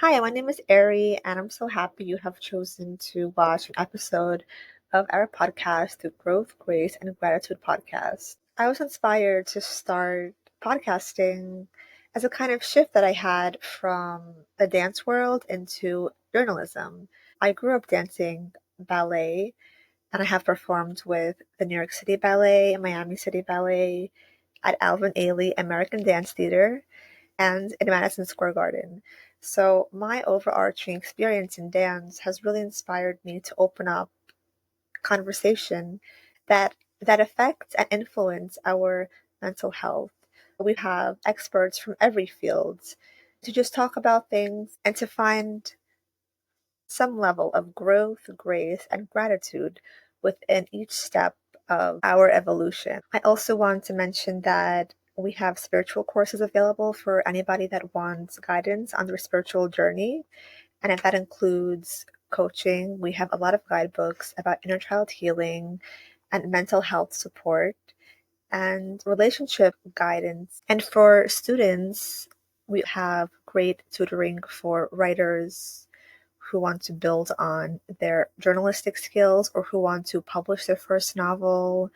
Hi, my name is Ailey, and I'm so happy you have chosen to watch an episode of our podcast, the Growth, Grace, and Gratitude podcast. I was inspired to start podcasting as a kind of shift that I had from the dance world into journalism. I grew up dancing ballet, and I have performed with the New York City Ballet, Miami City Ballet, at Alvin Ailey American Dance Theater, and in Madison Square Garden. So my overarching experience in dance has really inspired me to open up conversation that affects and influence our mental health. We have experts from every field to just talk about things and to find some level of growth, grace, and gratitude within each step of our evolution. I also want to mention that we have spiritual courses available for anybody that wants guidance on their spiritual journey. And if that includes coaching, we have a lot of guidebooks about inner child healing and mental health support and relationship guidance. And for students, we have great tutoring for writers who want to build on their journalistic skills or who want to publish their first novel,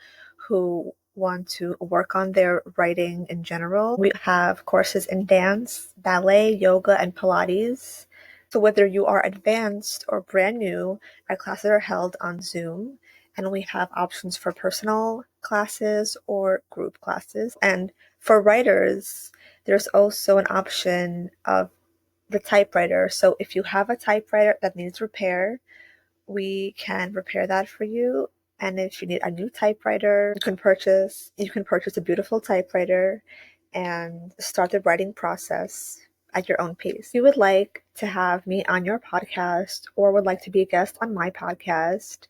who want to work on their writing in general. We have courses in dance, ballet, yoga, and Pilates. So whether you are advanced or brand new, our classes are held on Zoom, and we have options for personal classes or group classes. And for writers, there's also an option of the typewriter. So if you have a typewriter that needs repair, we can repair that for you. And if you need a new typewriter, you can purchase a beautiful typewriter and start the writing process at your own pace. If you would like to have me on your podcast or would like to be a guest on my podcast,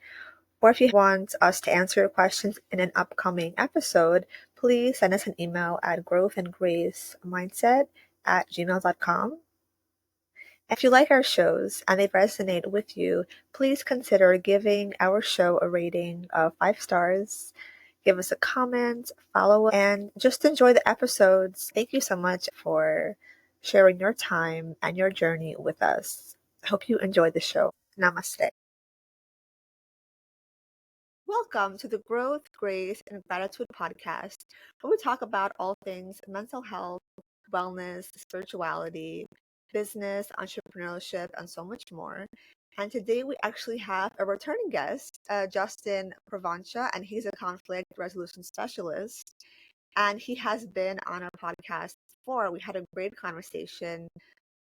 or if you want us to answer your questions in an upcoming episode, please send us an email at growthandgracemindset@gmail.com. If you like our shows and they resonate with you, please consider giving our show a rating of 5 stars. Give us a comment, follow, and just enjoy the episodes. Thank you so much for sharing your time and your journey with us. I hope you enjoy the show. Namaste. Welcome to the Growth, Grace, and Gratitude podcast, where we talk about all things mental health, wellness, spirituality, business, entrepreneurship, and so much more. And today we actually have a returning guest, Justin Provoncha, and he's a conflict resolution specialist. And he has been on our podcast before. We had a great conversation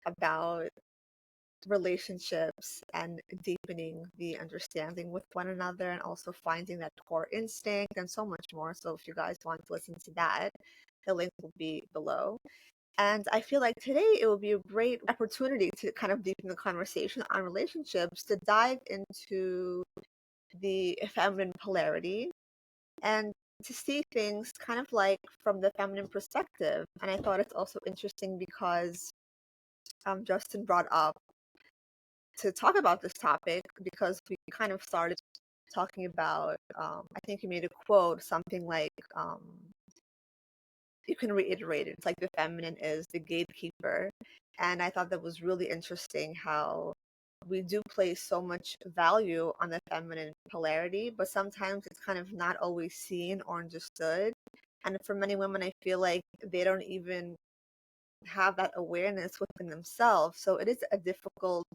about relationships and deepening the understanding with one another and also finding that core instinct and so much more. So if you guys want to listen to that, the link will be below. And I feel like today it will be a great opportunity to kind of deepen the conversation on relationships, to dive into the feminine polarity and to see things kind of like from the feminine perspective. And I thought it's also interesting because Justin brought up to talk about this topic because we kind of started talking about, I think you made a quote, something like, you can reiterate it. It's like the feminine is the gatekeeper. And I thought that was really interesting how we do place so much value on the feminine polarity, but sometimes it's kind of not always seen or understood. And for many women, I feel like they don't even have that awareness within themselves. So it is a difficult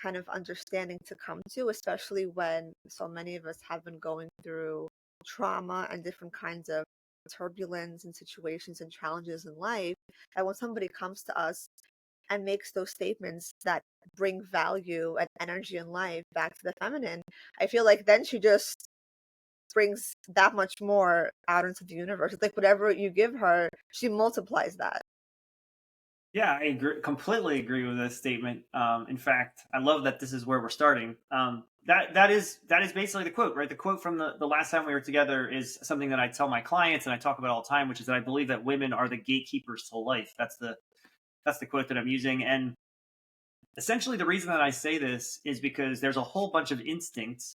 kind of understanding to come to, especially when so many of us have been going through trauma and different kinds of turbulence and situations and challenges in life. And when somebody comes to us and makes those statements that bring value and energy in life back to the feminine, I feel like then she just brings that much more out into the universe. It's like whatever you give her, she multiplies that. Yeah, I agree, completely agree with this statement. In fact, I love that this is where we're starting. That is basically the quote, right? The quote from the last time we were together is something that I tell my clients and I talk about all the time, which is that I believe that women are the gatekeepers to life. That's the quote that I'm using, and essentially the reason that I say this is because there's a whole bunch of instincts.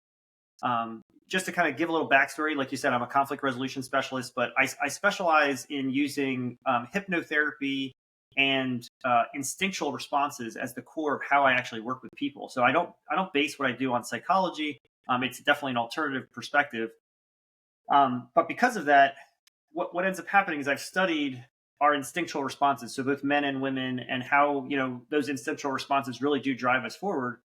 Just to kind of give a little backstory, like you said, I'm a conflict resolution specialist, but I specialize in using hypnotherapy and instinctual responses as the core of how I actually work with people. So I don't base what I do on psychology. It's definitely an alternative perspective. But because of that, what ends up happening is I've studied our instinctual responses, so both men and women, and how those instinctual responses really do drive us forward.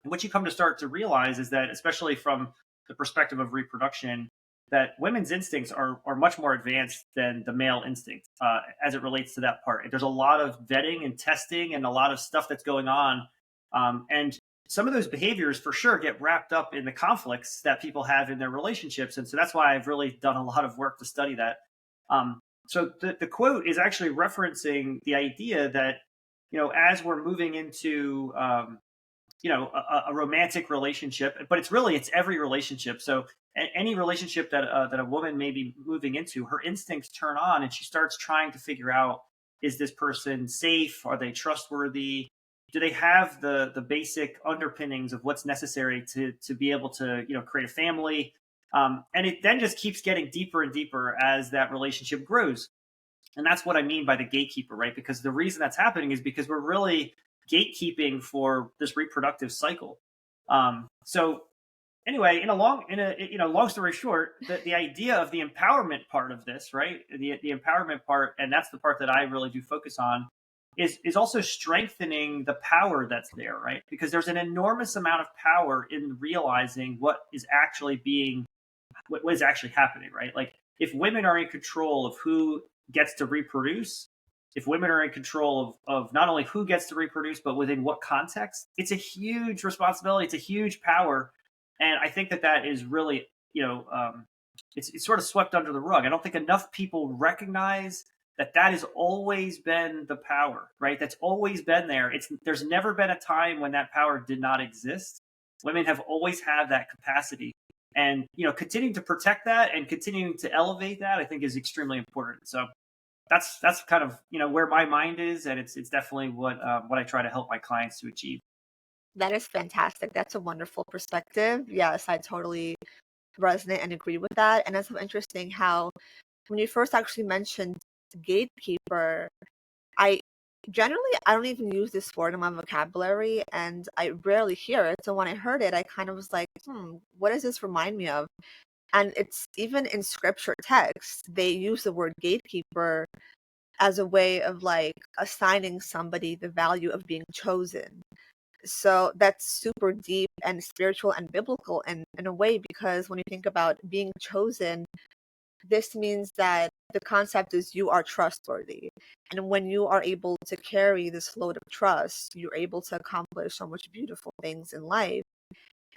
And what you come to start to realize is that, especially from the perspective of reproduction, that women's instincts are much more advanced than the male instinct as it relates to that part. There's a lot of vetting and testing and a lot of stuff that's going on. And some of those behaviors for sure get wrapped up in the conflicts that people have in their relationships. And so that's why I've really done a lot of work to study that. So the quote is actually referencing the idea that, as we're moving into, a romantic relationship, but it's every relationship. So any relationship that a woman may be moving into, her instincts turn on and she starts trying to figure out, is this person safe? Are they trustworthy? Do they have the basic underpinnings of what's necessary to be able to create a family? And it then just keeps getting deeper and deeper as that relationship grows. And that's what I mean by the gatekeeper, right? Because the reason that's happening is because we're really gatekeeping for this reproductive cycle. So anyway, long story short, the idea of the empowerment part of this, right? The empowerment part, and that's the part that I really do focus on, is also strengthening the power that's there, right? Because there's an enormous amount of power in realizing what is actually happening, right? Like, if women are in control of who gets to reproduce, if women are in control of not only who gets to reproduce, but within what context, it's a huge responsibility. It's a huge power. And I think that is really, it's sort of swept under the rug. I don't think enough people recognize that has always been the power, right? That's always been there. There's never been a time when that power did not exist. Women have always had that capacity. And, continuing to protect that and continuing to elevate that, I think, is extremely important. So that's kind of where my mind is, and it's definitely what I try to help my clients to achieve. That is fantastic. That's a wonderful perspective. Yes, I totally resonate and agree with that. And it's so interesting how when you first actually mentioned gatekeeper, I I don't even use this word in my vocabulary and I rarely hear it. So when I heard it, I kind of was like, what does this remind me of? And it's even in scripture texts, they use the word gatekeeper as a way of like assigning somebody the value of being chosen. So that's super deep and spiritual and biblical in a way, because when you think about being chosen, this means that the concept is you are trustworthy. And when you are able to carry this load of trust, you're able to accomplish so much beautiful things in life.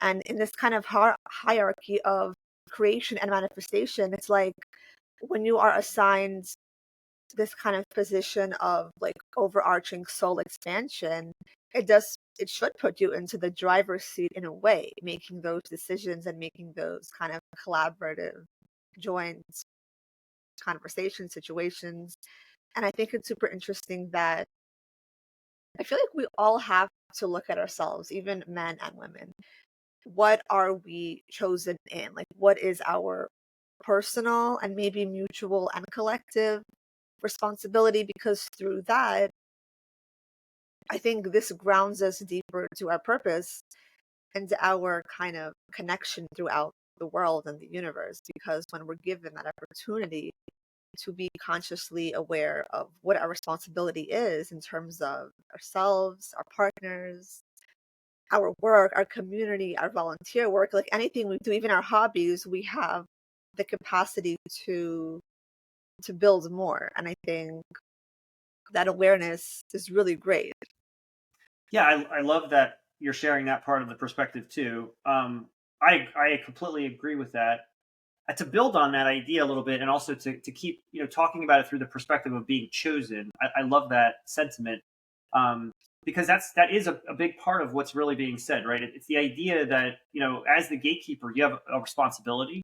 And in this kind of hierarchy of creation and manifestation, it's like when you are assigned this kind of position of like overarching soul expansion, it should put you into the driver's seat in a way, making those decisions and making those kind of collaborative joint conversation situations. And I think it's super interesting that I feel like we all have to look at ourselves, even men and women. What are we chosen in? Like, what is our personal and maybe mutual and collective responsibility? Because through that, I think this grounds us deeper to our purpose and our kind of connection throughout the world and the universe. Because when we're given that opportunity to be consciously aware of what our responsibility is in terms of ourselves, our partners, our work, our community, our volunteer work, like anything we do, even our hobbies, we have the capacity to build more. And I think that awareness is really great. Yeah, I love that you're sharing that part of the perspective too. I completely agree with that. To build on that idea a little bit, and also to keep talking about it through the perspective of being chosen, I love that sentiment, because that is a big part of what's really being said, right? It's the idea that as the gatekeeper, you have a responsibility,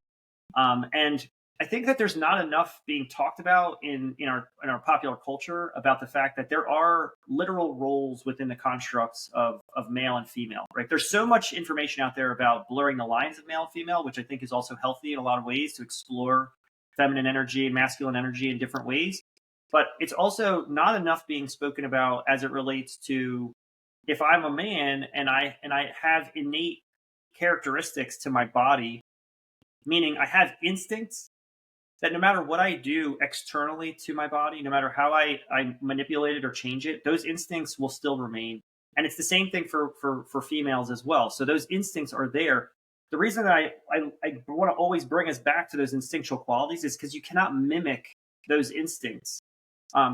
and I think that there's not enough being talked about in our popular culture about the fact that there are literal roles within the constructs of male and female, right? There's so much information out there about blurring the lines of male and female, which I think is also healthy in a lot of ways to explore feminine energy and masculine energy in different ways. but it's also not enough being spoken about as it relates to if I'm a man and I have innate characteristics to my body, meaning I have instincts that no matter what I do externally to my body, no matter how I manipulate it or change it, those instincts will still remain. And it's the same thing for females as well. So those instincts are there. The reason that I want to always bring us back to those instinctual qualities is because you cannot mimic those instincts.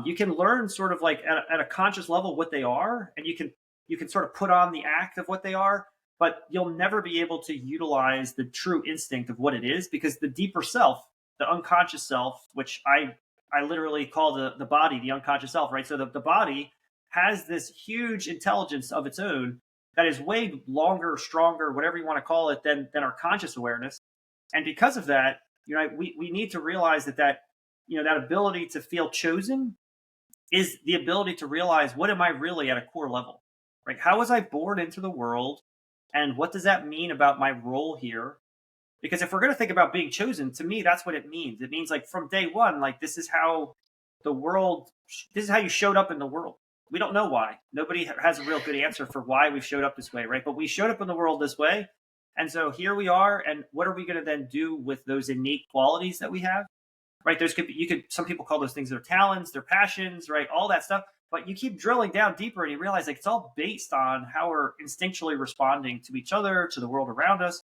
You can learn sort of like at a conscious level what they are, and you can sort of put on the act of what they are, but you'll never be able to utilize the true instinct of what it is because the deeper self, the unconscious self, which I literally call the body the unconscious self, right? So the body has this huge intelligence of its own that is way longer, stronger, whatever you want to call it, than our conscious awareness. And because of that, we need to realize that that ability to feel chosen is the ability to realize what am I really at a core level, right? How was I born into the world, and what does that mean about my role here? Because if we're going to think about being chosen, to me, that's what it means. It means like from day one, like this is how the world, this is how you showed up in the world. We don't know why. Nobody has a real good answer for why we've showed up this way, right? But we showed up in the world this way. And so here we are. And what are we going to then do with those innate qualities that we have? Right? Some people call those things their talents, their passions, right? All that stuff. But you keep drilling down deeper and you realize like it's all based on how we're instinctually responding to each other, to the world around us.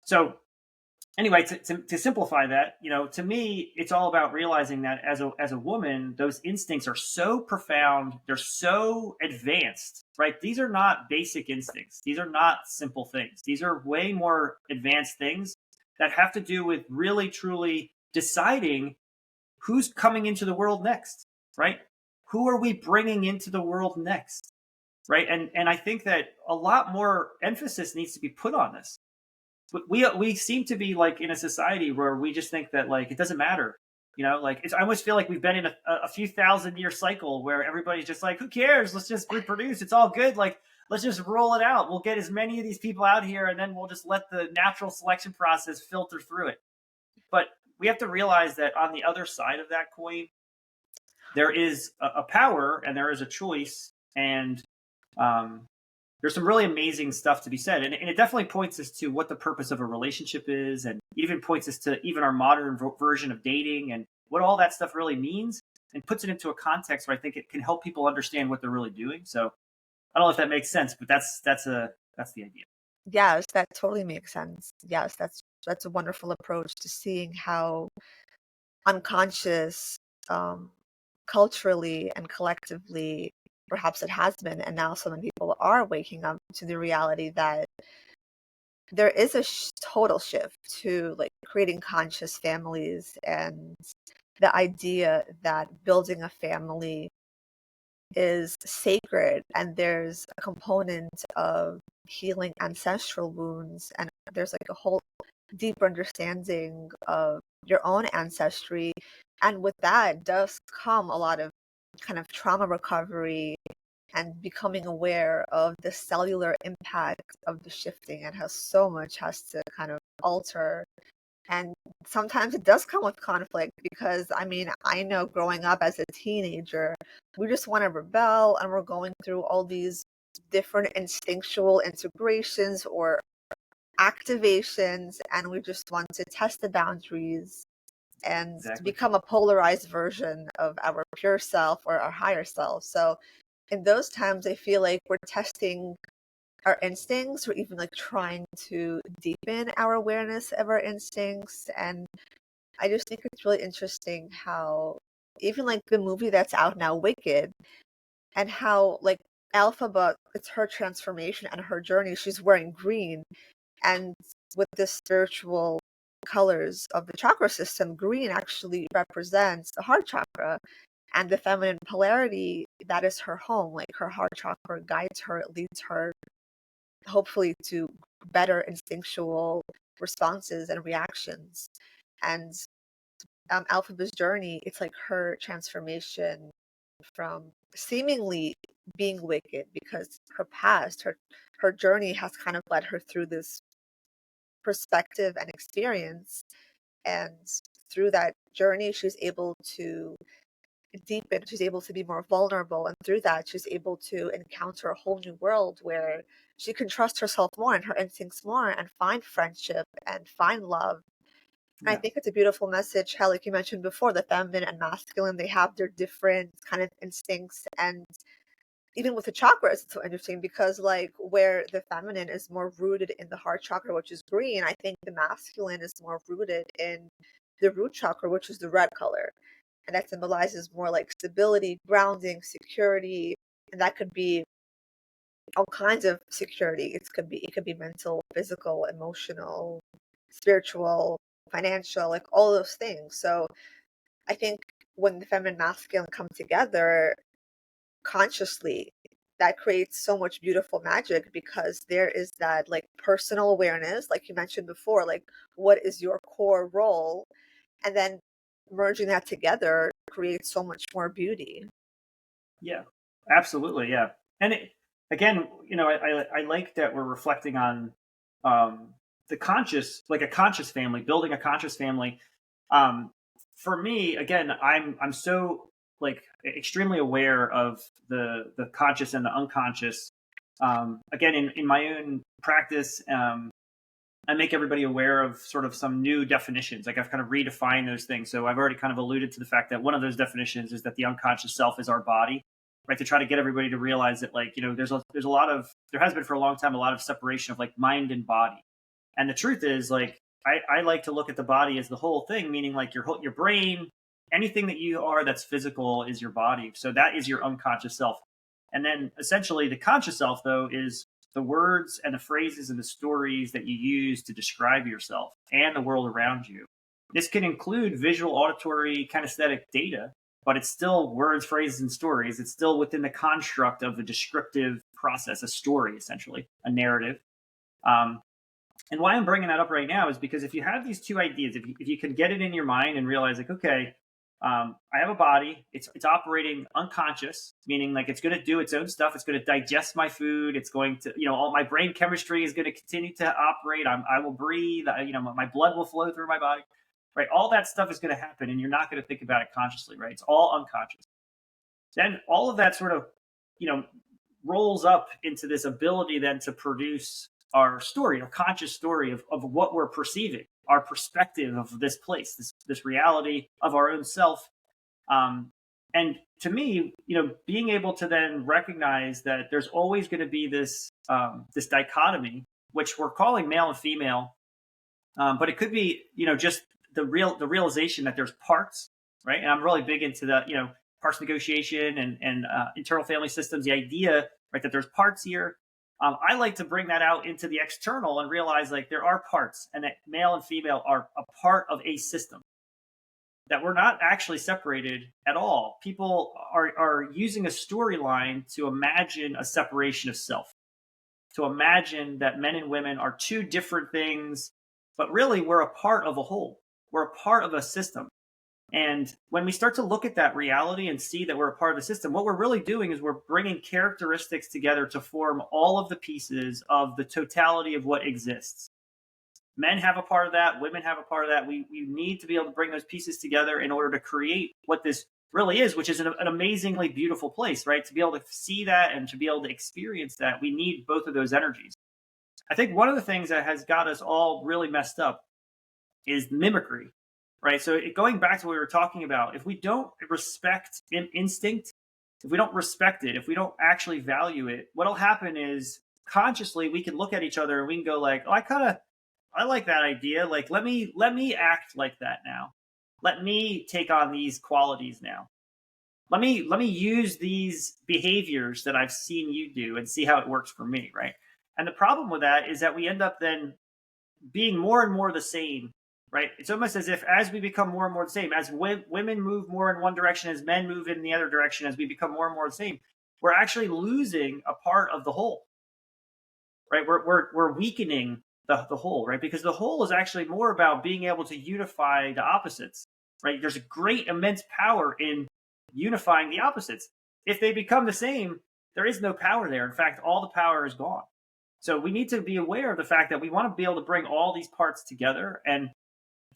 So anyway, to simplify that, to me, it's all about realizing that as a woman, those instincts are so profound, they're so advanced, right? These are not basic instincts. These are not simple things. These are way more advanced things that have to do with really truly deciding who's coming into the world next, right? Who are we bringing into the world next, right? And I think that a lot more emphasis needs to be put on this. We seem to be like in a society where we just think that like it doesn't matter, like I almost feel like we've been in a few thousand-year cycle where everybody's just like, who cares, let's just reproduce, it's all good, like let's just roll it out, we'll get as many of these people out here and then we'll just let the natural selection process filter through it. But we have to realize that on the other side of that coin there is a power and there is a choice, and um, there's some really amazing stuff to be said, and it definitely points us to what the purpose of a relationship is, and even points us to even our modern version of dating and what all that stuff really means, and puts it into a context where I think it can help people understand what they're really doing. So I don't know if that makes sense, but that's the idea. Yes, that totally makes sense. Yes, that's a wonderful approach to seeing how unconscious, um, culturally and collectively, perhaps it has been, and now so many people are waking up to the reality that there is a total shift to like creating conscious families, and the idea that building a family is sacred, and there's a component of healing ancestral wounds, and there's like a whole deeper understanding of your own ancestry, and with that does come a lot of kind of trauma recovery and becoming aware of the cellular impact of the shifting and how so much has to kind of alter. And sometimes it does come with conflict because, I mean, I know growing up as a teenager, we just want to rebel and we're going through all these different instinctual integrations or activations, and we just want to test the boundaries and to Exactly. become a polarized version of our pure self or our higher self. So in those times, I feel like we're testing our instincts or even like trying to deepen our awareness of our instincts. And I just think it's really interesting how even like the movie that's out now, Wicked, and how like Alphabet, it's her transformation and her journey. She's wearing green, and with the spiritual colors of the chakra system, green actually represents the heart chakra, and the feminine polarity, that is her home. Like her heart chakra guides her, it leads her hopefully to better instinctual responses and reactions. And Alphaba's journey, it's like her transformation from seemingly being wicked because her past, her journey has kind of led her through this perspective and experience. And through that journey, she's able to deepen. She's able to be more vulnerable, and through that, she's able to encounter a whole new world where she can trust herself more and her instincts more and find friendship and find love. And I Yeah. think it's a beautiful message how, like you mentioned before, the feminine and masculine, they have their different kind of instincts. And even with the chakras, it's so interesting because, like, where the feminine is more rooted in the heart chakra, which is green, I think the masculine is more rooted in the root chakra, which is the red color. And that symbolizes more like stability, grounding, security. And that could be all kinds of security. It could be mental, physical, emotional, spiritual, financial, like all those things. So I think when the feminine and masculine come together consciously, that creates so much beautiful magic because there is that like personal awareness, like you mentioned before, like what is your core role? And then merging that together creates so much more beauty. Yeah, absolutely. Yeah. And again, I like that we're reflecting on um, the conscious, like a conscious family, building a conscious family. Um, for me, again, I'm so like extremely aware of the conscious and the unconscious. Again, in my own practice, I make everybody aware of sort of some new definitions. Like I've kind of redefined those things. So I've already kind of alluded to the fact that one of those definitions is that the unconscious self is our body, right? To try to get everybody to realize that, like, there's a lot of, there has been for a long time a lot of separation of like mind and body. And the truth is, like, I like to look at the body as the whole thing, meaning like your brain, anything that you are that's physical is your body. So that is your unconscious self. And then essentially the conscious self, though, is the words and the phrases and the stories that you use to describe yourself and the world around you. This can include visual, auditory, kinesthetic data, but it's still words, phrases, and stories. It's still within the construct of a descriptive process, a story, essentially, a narrative. Um, and why I'm bringing that up right now is because if you have these two ideas, if you can get it in your mind and realize, like, okay, I have a body. It's operating unconscious, meaning like it's going to do its own stuff. It's going to digest my food. It's going to, all my brain chemistry is going to continue to operate. I will breathe. My blood will flow through my body, right? All that stuff is going to happen, and you're not going to think about it consciously, right? It's all unconscious. Then all of that sort of, you know, rolls up into this ability then to produce our story, our conscious story of what we're perceiving, our perspective of this place, this reality of our own self. Um, and to me, being able to then recognize that there's always going to be this dichotomy, which we're calling male and female, but it could be, just the realization that there's parts, right? And I'm really big into the, parts negotiation and internal family systems. The idea, right, that there's parts here. I like to bring that out into the external and realize like there are parts, and that male and female are a part of a system. That we're not actually separated at all. People are using a storyline to imagine a separation of self, to imagine that men and women are two different things, but really we're a part of a whole. We're a part of a system. And when we start to look at that reality and see that we're a part of the system, what we're really doing is we're bringing characteristics together to form all of the pieces of the totality of what exists. Men have a part of that, women have a part of that. We need to be able to bring those pieces together in order to create what this really is, which is an amazingly beautiful place, right? To be able to see that and to be able to experience that, we need both of those energies. I think one of the things that has got us all really messed up is mimicry, right? So going back to what we were talking about, if we don't respect instinct, if we don't respect it, if we don't actually value it, what'll happen is consciously we can look at each other and we can go like, oh, I like that idea. Like, let me act like that now. Let me take on these qualities now. Let me use these behaviors that I've seen you do and see how it works for me, right? And the problem with that is that we end up then being more and more the same, right? It's almost as if as we become more and more the same, as women move more in one direction, as men move in the other direction, as we become more and more the same, we're actually losing a part of the whole, right? We're weakening the whole, right? Because the whole is actually more about being able to unify the opposites, right? There's a great immense power in unifying the opposites. If they become the same, there is no power there. In fact, all the power is gone. So we need to be aware of the fact that we want to be able to bring all these parts together. And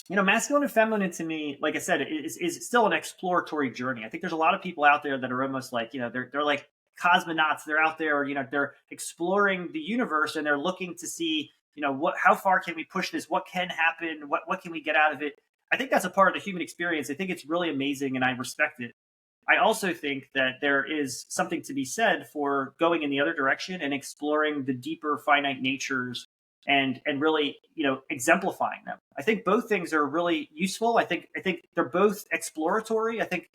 Masculine and feminine to me, like I said, is still an exploratory journey. I think there's a lot of people out there that are almost like, they're like cosmonauts. They're out there, they're exploring the universe and they're looking to see, how far can we push this? What can happen? What can we get out of it? I think that's a part of the human experience. I think it's really amazing and I respect it. I also think that there is something to be said for going in the other direction and exploring the deeper finite natures and really exemplifying them. I think both things are really useful. I think they're both exploratory. I think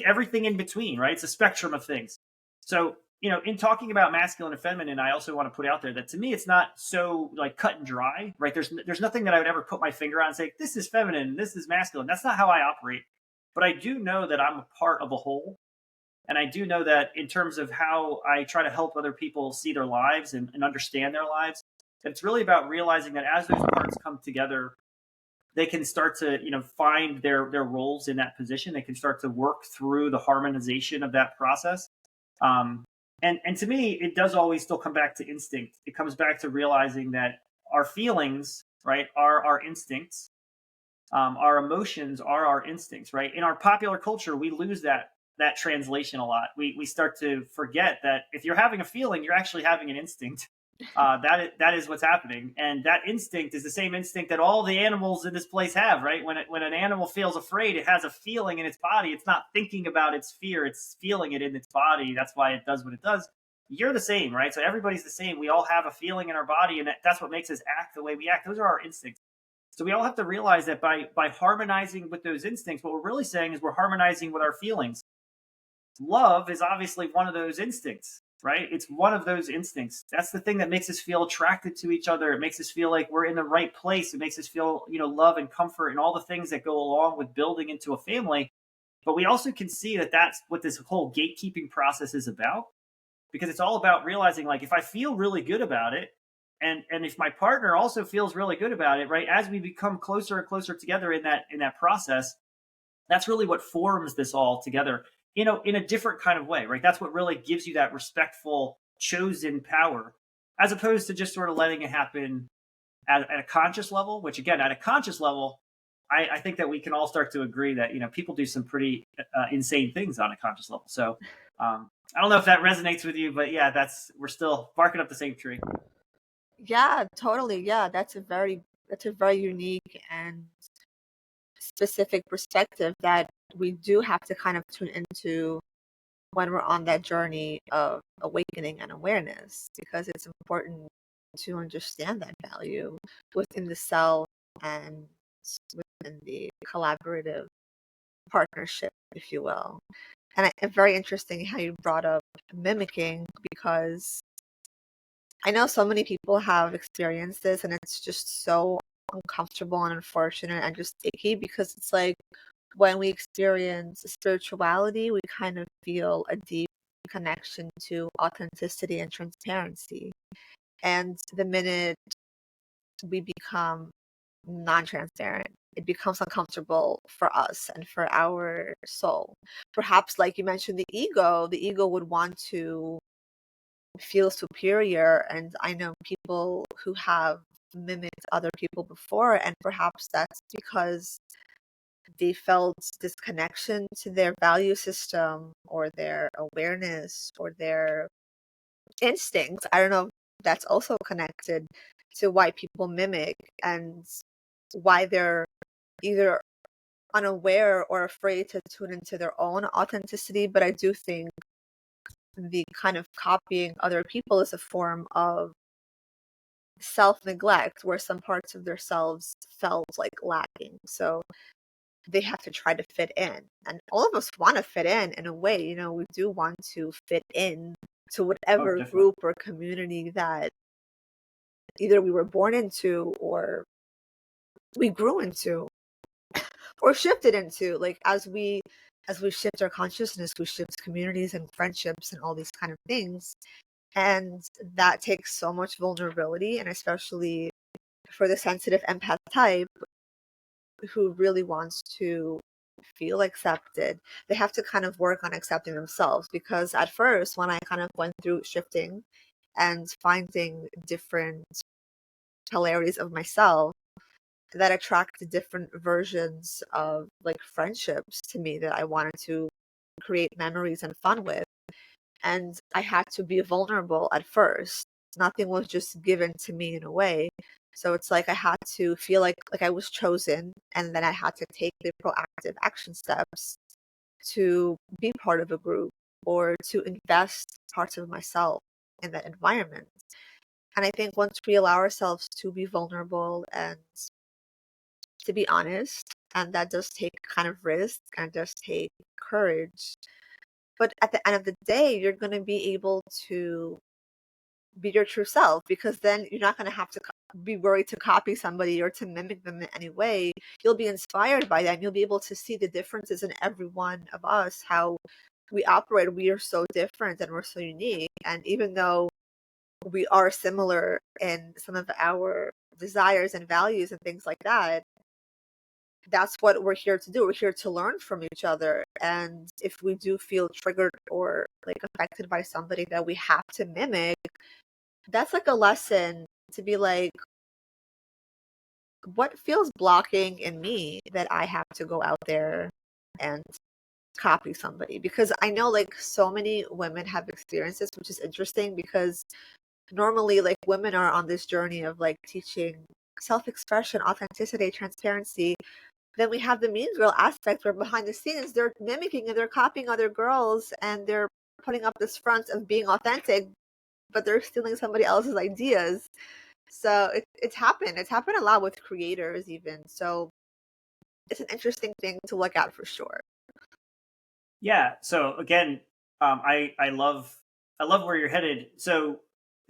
everything in between, right? It's a spectrum of things. So in talking about masculine and feminine, I also want to put out there that to me it's not so like cut and dry, right? There's nothing that I would ever put my finger on and say this is feminine, this is masculine. That's not how I operate. But I do know that I'm a part of a whole. And I do know that in terms of how I try to help other people see their lives and understand their lives, that it's really about realizing that as those parts come together, they can start to, find their roles in that position. They can start to work through the harmonization of that process. Um, and to me, it does always still come back to instinct. It comes back to realizing that our feelings, right, are our instincts. Our emotions are our instincts, right? In our popular culture, we lose that translation a lot. We start to forget that if you're having a feeling, you're actually having an instinct. That is what's happening, and that instinct is the same instinct that all the animals in this place have, right? When an animal feels afraid, it has a feeling in its body. It's not thinking about its fear; it's feeling it in its body. That's why it does what it does. You're the same, right? So everybody's the same. We all have a feeling in our body, and that's what makes us act the way we act. Those are our instincts. So we all have to realize that by harmonizing with those instincts, what we're really saying is we're harmonizing with our feelings. Love is obviously one of those instincts, right? It's one of those instincts. That's the thing that makes us feel attracted to each other. It makes us feel like we're in the right place. It makes us feel, love and comfort and all the things that go along with building into a family. But we also can see that that's what this whole gatekeeping process is about, because it's all about realizing, like, if I feel really good about it, and if my partner also feels really good about it, right, as we become closer and closer together in that process, that's really what forms this all together, in a different kind of way, right? That's what really gives you that respectful chosen power, as opposed to just sort of letting it happen at a conscious level. Which, again, at a conscious level, I think that we can all start to agree that people do some pretty insane things on a conscious level. So I don't know if that resonates with you, but yeah, we're still barking up the same tree. Yeah, totally. Yeah, that's a very unique and specific perspective that we do have to kind of tune into when we're on that journey of awakening and awareness, because it's important to understand that value within the self and within the collaborative partnership, if you will. And it's very interesting how you brought up mimicking, because I know so many people have experienced this and it's just so uncomfortable and unfortunate and just icky, because it's like when we experience spirituality, we kind of feel a deep connection to authenticity and transparency. And the minute we become non transparent, it becomes uncomfortable for us and for our soul. Perhaps, like you mentioned, the ego would want to feel superior. And I know people who have mimicked other people before, and perhaps that's because they felt this connection to their value system or their awareness or their instincts. I don't know if that's also connected to why people mimic and why they're either unaware or afraid to tune into their own authenticity. But I do think the kind of copying other people is a form of self neglect, where some parts of themselves felt like lacking. So they have to try to fit in. And all of us want to fit in a way, we do want to fit in to Oh, whatever definitely. group or community that either we were born into or we grew into or shifted into. Like as we shift our consciousness, we shift communities and friendships and all these kind of things. And that takes so much vulnerability, and especially for the sensitive empath type who really wants to feel accepted, they have to kind of work on accepting themselves. Because at first, when I kind of went through shifting and finding different polarities of myself, that attracted different versions of like friendships to me that I wanted to create memories and fun with. And I had to be vulnerable at first. Nothing was just given to me in a way. So it's like I had to feel like I was chosen, and then I had to take the proactive action steps to be part of a group or to invest parts of myself in that environment. And I think once we allow ourselves to be vulnerable and to be honest, and that does take kind of risk and does take courage. But at the end of the day, you're going to be able to be your true self, because then you're not going to have to be worried to copy somebody or to mimic them in any way. You'll be inspired by them. You'll be able to see the differences in every one of us, how we operate. We are so different and we're so unique. And even though we are similar in some of our desires and values and things like that, that's what we're here to do. We're here to learn from each other. And if we do feel triggered or like affected by somebody that we have to mimic, that's like a lesson to be like, what feels blocking in me that I have to go out there and copy somebody? Because I know like so many women have experiences, which is interesting because normally like women are on this journey of like teaching self-expression, authenticity, transparency. Then we have the mean girl aspect where behind the scenes they're mimicking and they're copying other girls and they're putting up this front of being authentic, but they're stealing somebody else's ideas. So it's happened. It's happened a lot with creators even. So it's an interesting thing to look at for sure. Yeah. So again, I love where you're headed. So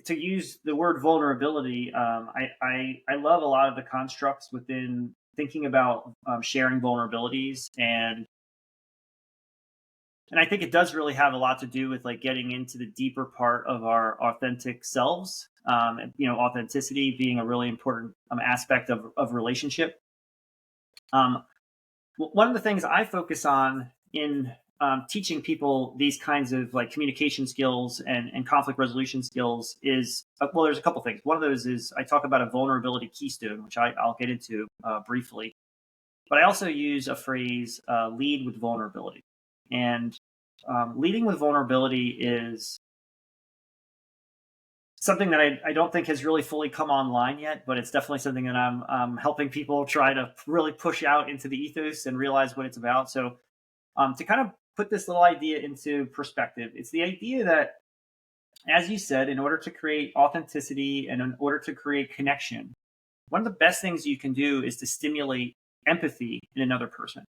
to use the word vulnerability, I love a lot of the constructs within thinking about sharing vulnerabilities, and I think it does really have a lot to do with like getting into the deeper part of our authentic selves. And, authenticity being a really important aspect of relationship. Um, One of the things I focus on in teaching people these kinds of like communication skills and conflict resolution skills is well, there's a couple things. One of those is I talk about a vulnerability keystone, which I'll get into briefly. But I also use a phrase, lead with vulnerability. And leading with vulnerability is something that I don't think has really fully come online yet, but it's definitely something that I'm helping people try to really push out into the ethos and realize what it's about. So, to kind of put this little idea into perspective, it's the idea that, as you said, in order to create authenticity and in order to create connection, one of the best things you can do is to stimulate empathy in another person.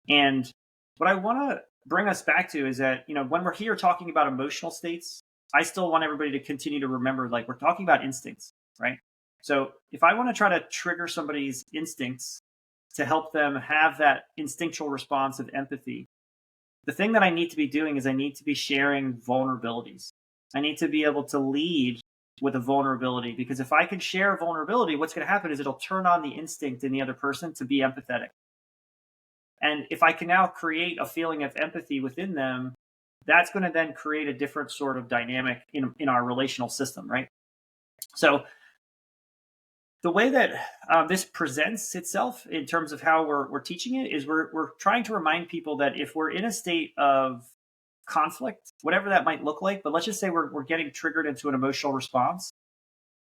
And what I want to bring us back to is that, when we're here talking about emotional states, I still want everybody to continue to remember, like, we're talking about instincts, right? So if I want to try to trigger somebody's instincts to help them have that instinctual response of empathy, the thing that I need to be doing is I need to be sharing vulnerabilities. I need to be able to lead with a vulnerability, because if I can share vulnerability, what's going to happen is it'll turn on the instinct in the other person to be empathetic. And if I can now create a feeling of empathy within them, that's going to then create a different sort of dynamic in our relational system, right? So the way that this presents itself in terms of how we're teaching it is we're trying to remind people that if we're in a state of conflict, whatever that might look like, but let's just say we're getting triggered into an emotional response,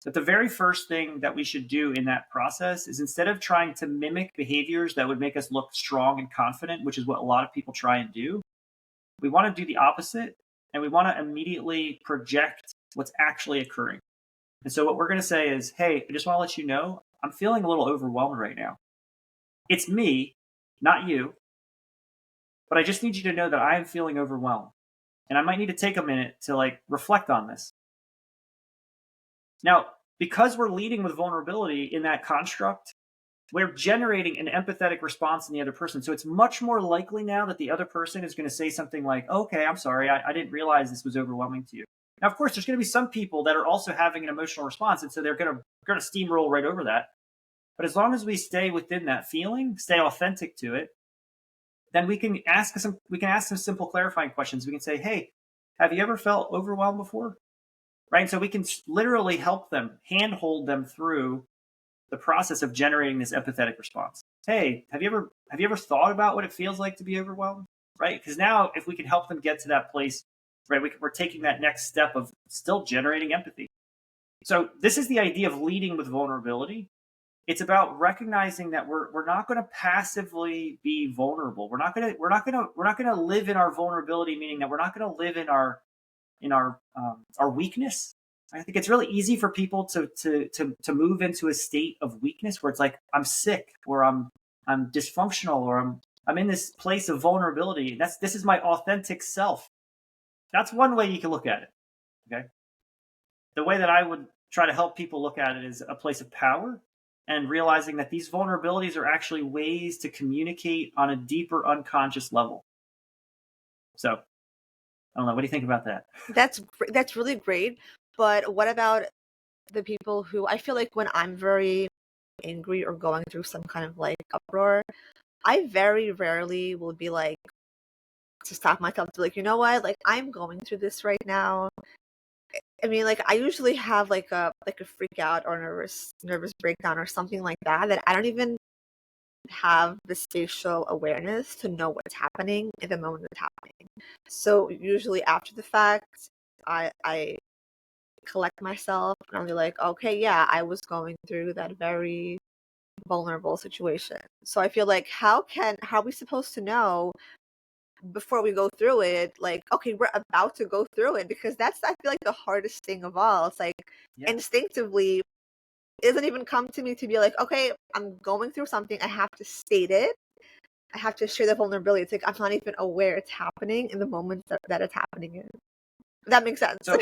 that the very first thing that we should do in that process is, instead of trying to mimic behaviors that would make us look strong and confident, which is what a lot of people try and do, we want to do the opposite, and we want to immediately project what's actually occurring. And so what we're going to say is, hey, I just want to let you know, I'm feeling a little overwhelmed right now. It's me, not you, but I just need you to know that I am feeling overwhelmed. And I might need to take a minute to like reflect on this. Now, because we're leading with vulnerability in that construct, we're generating an empathetic response in the other person. So it's much more likely now that the other person is going to say something like, okay, I'm sorry, I didn't realize this was overwhelming to you. Now, of course, there's going to be some people that are also having an emotional response, and so they're going to steamroll right over that. But as long as we stay within that feeling, stay authentic to it, then we can ask some simple clarifying questions. We can say, hey, have you ever felt overwhelmed before? Right? And so we can literally help them, handhold them through the process of generating this empathetic response. Hey, have you ever thought about what it feels like to be overwhelmed? Right? Because now if we can help them get to that place, right, we're taking that next step of still generating empathy. So this is the idea of leading with vulnerability. It's about recognizing that we're not going to passively be vulnerable. We're not going to live in our vulnerability, meaning that we're not going to live in our weakness. I think it's really easy for people to move into a state of weakness where it's like I'm sick, or I'm dysfunctional, or I'm in this place of vulnerability. This is my authentic self. That's one way you can look at it. Okay. The way that I would try to help people look at it is a place of power, and realizing that these vulnerabilities are actually ways to communicate on a deeper unconscious level. So I don't know. What do you think about that? That's really great. But what about the people who, I feel like when I'm very angry or going through some kind of like uproar, I very rarely will be like, to stop myself, to be like, you know what, like I'm going through this right now. I mean, like I usually have like a freak out or nervous breakdown or something like that I don't even have the spatial awareness to know what's happening in the moment it's happening. So usually after the fact, I collect myself and I'll be like, okay, yeah, I was going through that very vulnerable situation. So I feel like how are we supposed to know before we go through it, like, okay, we're about to go through it? Because that's, I feel like, the hardest thing of all. It's like, Yeah. instinctively, it doesn't even come to me to be like, okay, I'm going through something, I have to state it, I have to share the vulnerability. It's like I'm not even aware it's happening in the moment that it's happening in. That makes sense. So,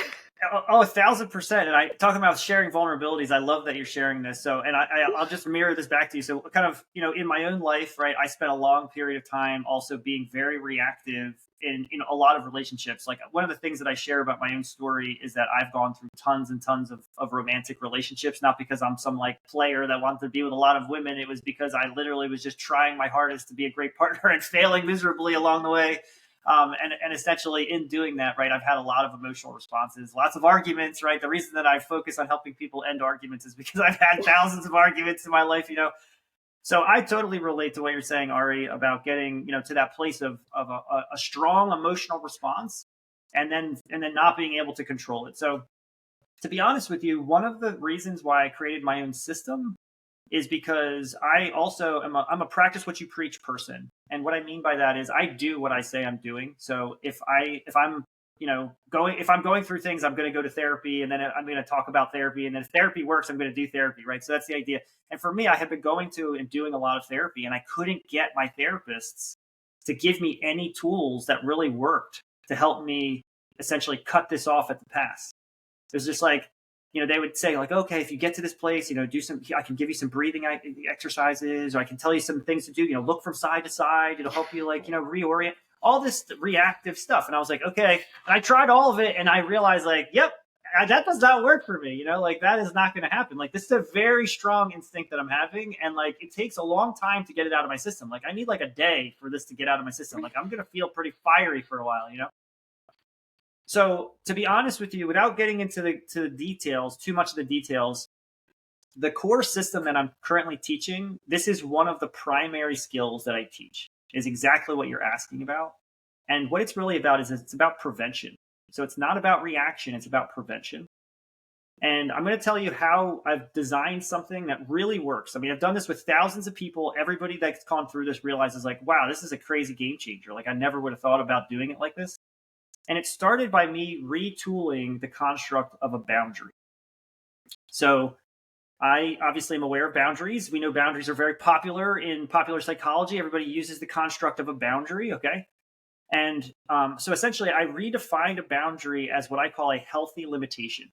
1,000%. And I talking about sharing vulnerabilities. I love that you're sharing this. So, and I'll just mirror this back to you. So, kind of, in my own life, right? I spent a long period of time also being very reactive in a lot of relationships. Like one of the things that I share about my own story is that I've gone through tons and tons of romantic relationships, not because I'm some like player that wanted to be with a lot of women. It was because I literally was just trying my hardest to be a great partner and failing miserably along the way. And essentially in doing that, right, I've had a lot of emotional responses, lots of arguments, right? The reason that I focus on helping people end arguments is because I've had thousands of arguments in my life, So I totally relate to what you're saying, Ari, about getting, to that place of a strong emotional response and then not being able to control it. So to be honest with you, one of the reasons why I created my own system is because I also I'm a practice what you preach person. And what I mean by that is I do what I say I'm doing. So if I'm going through things, I'm going to go to therapy, and then I'm going to talk about therapy, and then if therapy works, I'm going to do therapy, right? So that's the idea. And for me, I have been going to and doing a lot of therapy, and I couldn't get my therapists to give me any tools that really worked to help me essentially cut this off at the pass. It was just like, they would say like, okay, if you get to this place, I can give you some breathing exercises, or I can tell you some things to do, look from side to side. It'll help you reorient, all this reactive stuff. And I was like, okay. And I tried all of it and I realized like, yep, that does not work for me. Like that is not going to happen. Like this is a very strong instinct that I'm having. And like, it takes a long time to get it out of my system. Like I need like a day for this to get out of my system. Like I'm going to feel pretty fiery for a while, So to be honest with you, without getting into the details, too much of the details, the core system that I'm currently teaching, this is one of the primary skills that I teach, is exactly what you're asking about. And what it's really about is it's about prevention. So it's not about reaction, it's about prevention. And I'm going to tell you how I've designed something that really works. I mean, I've done this with thousands of people. Everybody that's gone through this realizes like, wow, this is a crazy game changer. Like I never would have thought about doing it like this. And it started by me retooling the construct of a boundary. So I obviously am aware of boundaries. We know boundaries are very popular in popular psychology. Everybody uses the construct of a boundary, okay? And so essentially, I redefined a boundary as what I call a healthy limitation.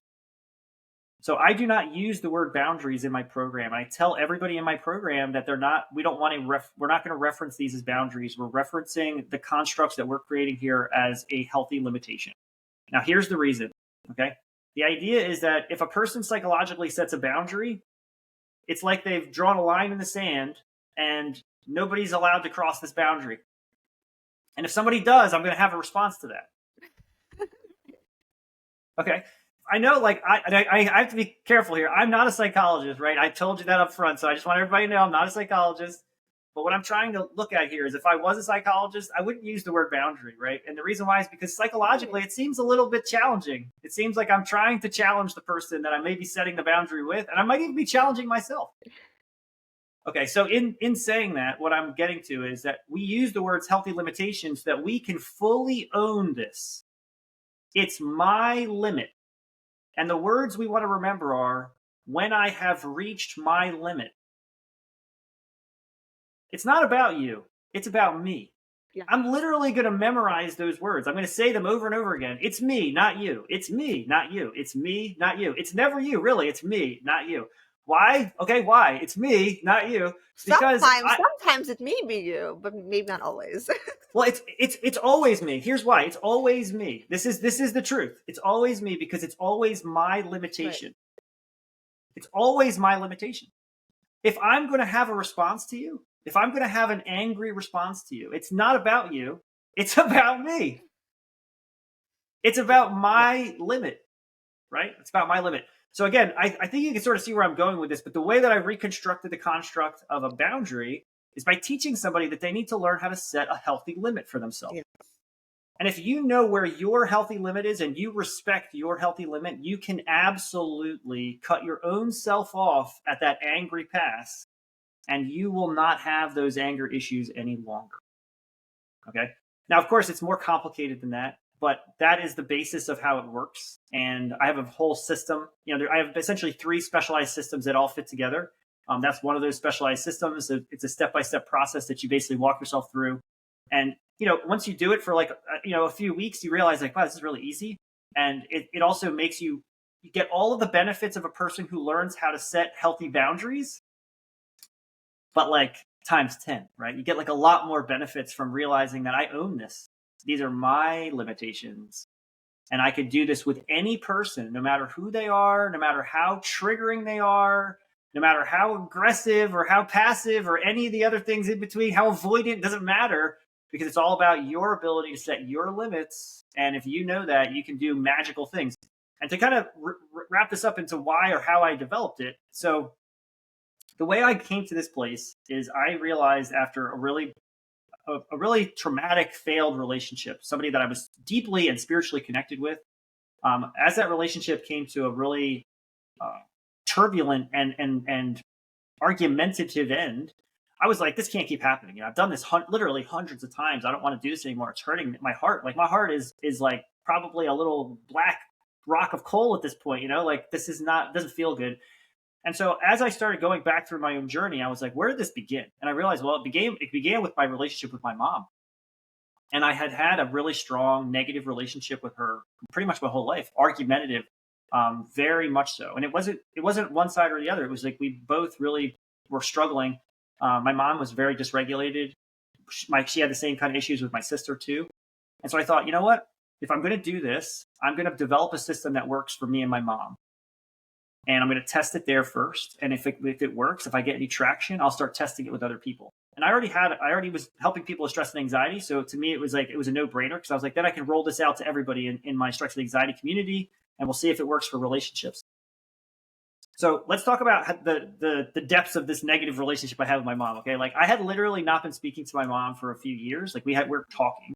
So I do not use the word boundaries in my program. I tell everybody in my program that we're not going to reference these as boundaries. We're referencing the constructs that we're creating here as a healthy limitation. Now, here's the reason, okay? The idea is that if a person psychologically sets a boundary, it's like they've drawn a line in the sand and nobody's allowed to cross this boundary. And if somebody does, I'm going to have a response to that. Okay. I know, like, I have to be careful here. I'm not a psychologist, right? I told you that up front, so I just want everybody to know I'm not a psychologist. But what I'm trying to look at here is if I was a psychologist, I wouldn't use the word boundary, right? And the reason why is because psychologically, it seems a little bit challenging. It seems like I'm trying to challenge the person that I may be setting the boundary with, and I might even be challenging myself. Okay, so in saying that, what I'm getting to is that we use the words healthy limitations so that we can fully own this. It's my limit. And the words we want to remember are when I have reached my limit. It's not about you, it's about me. Yeah. I'm literally going to memorize those words. I'm going to say them over and over again. It's me, not you. It's me, not you. It's me, not you. It's never you, really. It's me, not you. Why? Okay, why? It's me, not you. Because sometimes it may be you, but maybe not always. Well, it's always me. Here's why. It's always me. This is the truth. It's always me because it's always my limitation. Right. It's always my limitation. If I'm going to have a response to you, if I'm going to have an angry response to you, it's not about you. It's about me. It's about my limit, right? It's about my limit. So again, I think you can sort of see where I'm going with this, but the way that I reconstructed the construct of a boundary is by teaching somebody that they need to learn how to set a healthy limit for themselves. Yeah. And if you know where your healthy limit is and you respect your healthy limit, you can absolutely cut your own self off at that angry pass, and you will not have those anger issues any longer. Okay? Now, of course, it's more complicated than that, but that is the basis of how it works. And I have a whole system. I have essentially 3 specialized systems that all fit together. That's one of those specialized systems. It's a step-by-step process that you basically walk yourself through. And, once you do it for like, a few weeks, you realize like, wow, this is really easy. And it also makes you get all of the benefits of a person who learns how to set healthy boundaries, but like times 10, right? You get like a lot more benefits from realizing that I own this. These are my limitations. And I could do this with any person, no matter who they are, no matter how triggering they are, no matter how aggressive or how passive or any of the other things in between, how avoidant, doesn't matter, because it's all about your ability to set your limits. And if you know that, you can do magical things. And to kind of wrap this up into why or how I developed it. So the way I came to this place is I realized after a really traumatic, failed relationship, somebody that I was deeply and spiritually connected with, as that relationship came to a really turbulent and argumentative end, I was like, this can't keep happening. I've done this literally hundreds of times. I don't want to do this anymore. It's hurting my heart. Like my heart is like probably a little black rock of coal at this point. Like this doesn't feel good. And so as I started going back through my own journey, I was like, where did this begin? And I realized, well, it began with my relationship with my mom. And I had a really strong negative relationship with her pretty much my whole life, argumentative, very much so. And it wasn't one side or the other. It was like we both really were struggling. My mom was very dysregulated. She had the same kind of issues with my sister too. And so I thought, you know what? If I'm going to do this, I'm going to develop a system that works for me and my mom. And I'm going to test it there first. And if it works, if I get any traction, I'll start testing it with other people. And I already was helping people with stress and anxiety. So to me, it was a no-brainer because I was like, then I can roll this out to everybody in my stress and anxiety community, and we'll see if it works for relationships. So let's talk about the depths of this negative relationship I have with my mom. Okay, like I had literally not been speaking to my mom for a few years. Like we were talking.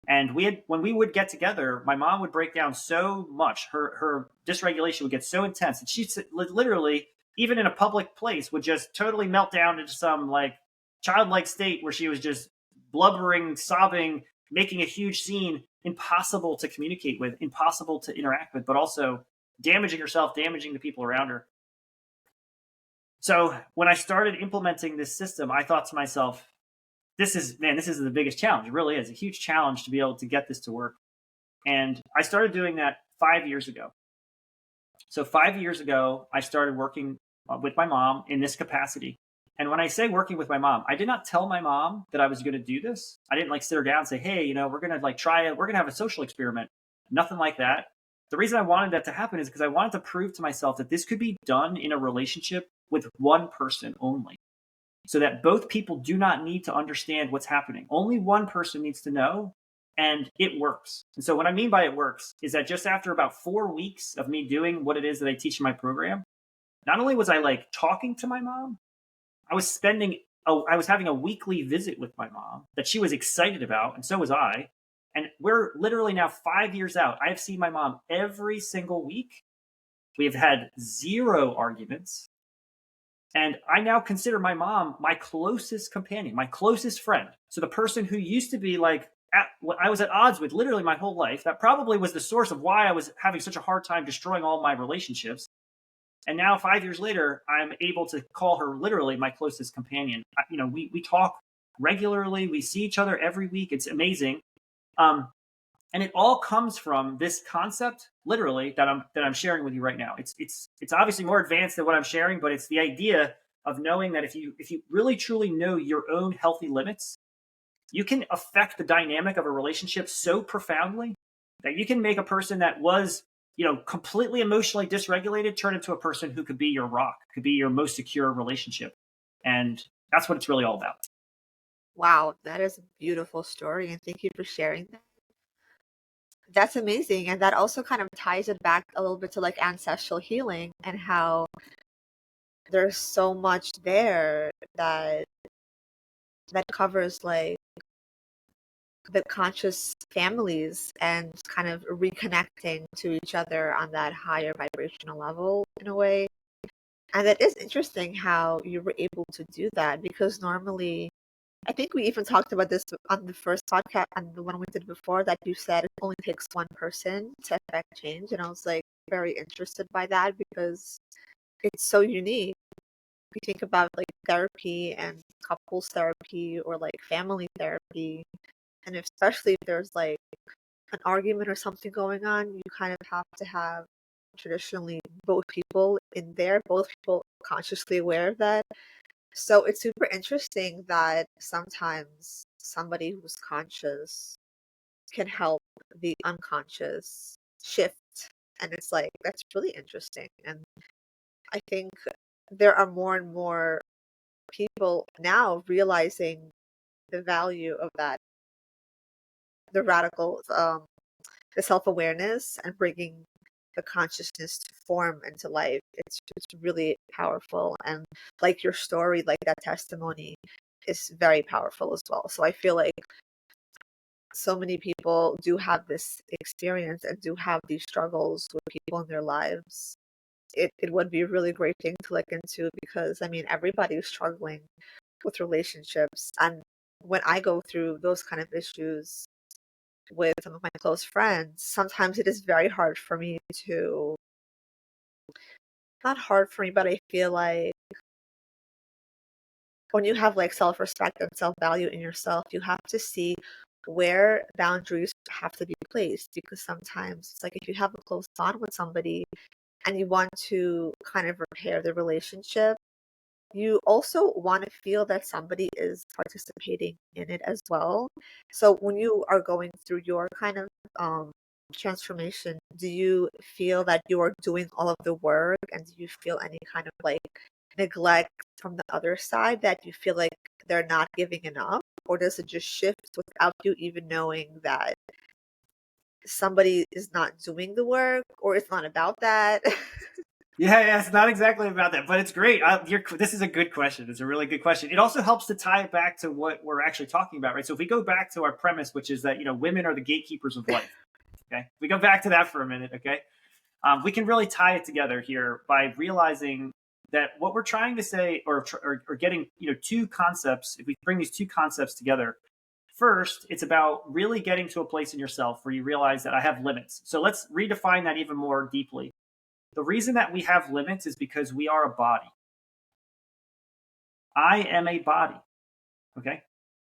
And when we would get together, my mom would break down so much. Her dysregulation would get so intense that she literally, even in a public place, would just totally melt down into some like childlike state where she was just blubbering, sobbing, making a huge scene, impossible to communicate with, impossible to interact with, but also damaging herself, damaging the people around her. So when I started implementing this system, I thought to myself, this is the biggest challenge. It really is a huge challenge to be able to get this to work. And I started doing that 5 years ago. So 5 years ago, I started working with my mom in this capacity. And when I say working with my mom, I did not tell my mom that I was going to do this. I didn't like sit her down and say, hey, we're going to like try it. We're going to have a social experiment. Nothing like that. The reason I wanted that to happen is because I wanted to prove to myself that this could be done in a relationship with one person only. So that both people do not need to understand what's happening. Only one person needs to know And it works. And so what I mean by it works is that just after about 4 weeks of me doing what it is that I teach in my program, not only was I like talking to my mom, I was I was having a weekly visit with my mom that she was excited about, and so was I. And we're literally now 5 years out. I have seen my mom every single week. We have had zero arguments. And I now consider my mom my closest companion, my closest friend. So the person who used to be like, I was at odds with literally my whole life, that probably was the source of why I was having such a hard time destroying all my relationships. And now 5 years later, I'm able to call her literally my closest companion. We talk regularly. We see each other every week. It's amazing. And it all comes from this concept, literally, that I'm sharing with you right now. It's obviously more advanced than what I'm sharing, but it's the idea of knowing that if you really truly know your own healthy limits, you can affect the dynamic of a relationship so profoundly that you can make a person that was, completely emotionally dysregulated turn into a person who could be your rock, could be your most secure relationship. And that's what it's really all about. Wow, that is a beautiful story, and thank you for sharing that. That's amazing. And that also kind of ties it back a little bit to like ancestral healing and how there's so much there that covers like the conscious families and kind of reconnecting to each other on that higher vibrational level in a way. And it is interesting how you were able to do that because normally, I think we even talked about this on the first podcast and the one we did before that you said it only takes one person to affect change. And I was like very interested by that because it's so unique. You think about like therapy and couples therapy or like family therapy, and especially if there's like an argument or something going on, you kind of have to have traditionally both people in there, both people consciously aware of that. So it's super interesting that sometimes somebody who's conscious can help the unconscious shift. And it's like, that's really interesting. And I think there are more and more people now realizing the value of that, the radical, the self-awareness and bringing the consciousness to form into life. It's just really powerful. And like your story, like that testimony is very powerful as well. So I feel like so many people do have this experience and do have these struggles with people in their lives. It would be a really great thing to look into because I mean everybody's struggling with relationships. And when I go through those kind of issues with some of my close friends, sometimes it is very hard for me to, not hard for me, but I feel like when you have like self respect and self value in yourself, you have to see where boundaries have to be placed because sometimes it's like if you have a close bond with somebody and you want to kind of repair the relationship, you also want to feel that somebody is participating in it as well. So when you are going through your kind of transformation, do you feel that you are doing all of the work and do you feel any kind of like neglect from the other side that you feel like they're not giving enough? Or does it just shift without you even knowing that somebody is not doing the work or it's not about that? Yeah, it's not exactly about that, but it's great. This is a good question. It's a really good question. It also helps to tie it back to what we're actually talking about, right? So if we go back to our premise, which is that women are the gatekeepers of life. Okay, if we go back to that for a minute. Okay, we can really tie it together here by realizing that what we're trying to say, or getting two concepts. If we bring these two concepts together, first, it's about really getting to a place in yourself where you realize that I have limits. So let's redefine that even more deeply. The reason that we have limits is because we are a body. I am a body. Okay.